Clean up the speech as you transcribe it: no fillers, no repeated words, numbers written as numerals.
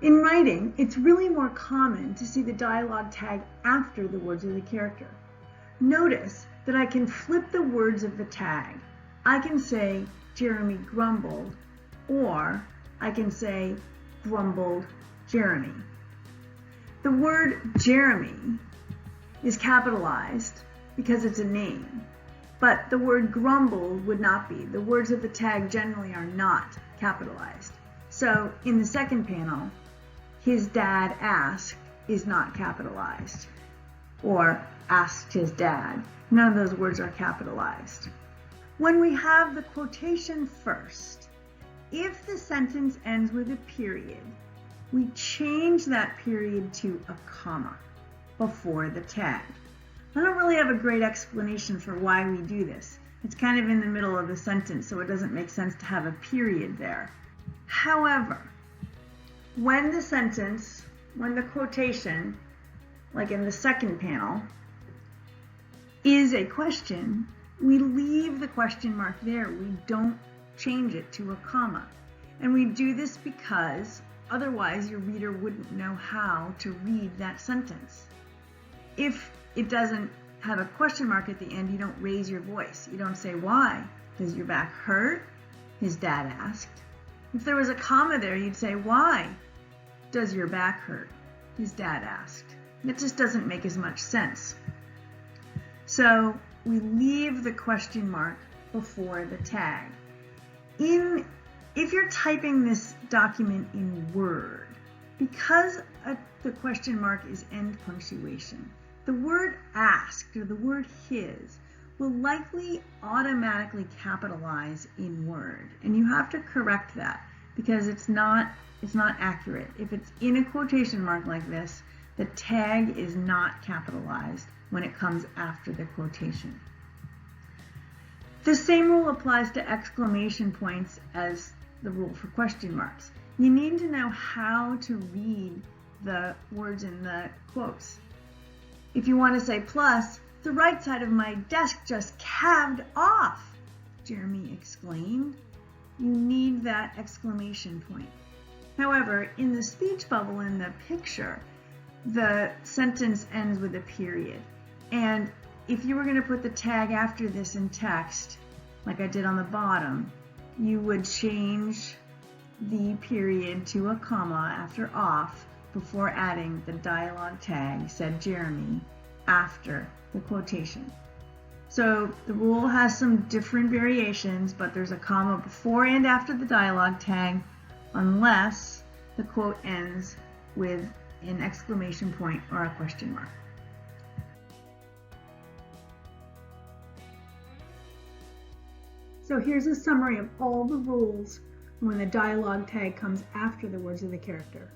In writing, it's really more common to see the dialogue tag after the words of the character. Notice that I can flip the words of the tag. I can say, Jeremy grumbled, or I can say, grumbled Jeremy. The word Jeremy is capitalized because it's a name, but the word grumbled would not be. The words of the tag generally are not capitalized. So in the second panel, his dad asked is not capitalized, or asked his dad. None of those words are capitalized. When we have the quotation first, if the sentence ends with a period, we change that period to a comma before the tag. I don't really have a great explanation for why we do this. It's kind of in the middle of the sentence, so it doesn't make sense to have a period there. However, when the quotation, like in the second panel, is a question, we leave the question mark there. We don't change it to a comma. And we do this because otherwise your reader wouldn't know how to read that sentence. If it doesn't have a question mark at the end, you don't raise your voice. You don't say, why? Does your back hurt? His dad asked. If there was a comma there, you'd say, why? Does your back hurt? His dad asked. It just doesn't make as much sense. So we leave the question mark before the tag. If you're typing this document in Word, because the question mark is end punctuation, the word asked or the word his will likely automatically capitalize in Word. And you have to correct that because it's not accurate. If it's in a quotation mark like this, the tag is not capitalized when it comes after the quotation. The same rule applies to exclamation points as the rule for question marks. You need to know how to read the words in the quotes. If you want to say plus, the right side of my desk just calved off, Jeremy exclaimed. You need that exclamation point. However, in the speech bubble in the picture, the sentence ends with a period. And if you were going to put the tag after this in text, like I did on the bottom, you would change the period to a comma after off before adding the dialogue tag, said Jeremy, after the quotation. So the rule has some different variations, but there's a comma before and after the dialogue tag unless the quote ends with an exclamation point or a question mark. So here's a summary of all the rules when the dialogue tag comes after the words of the character.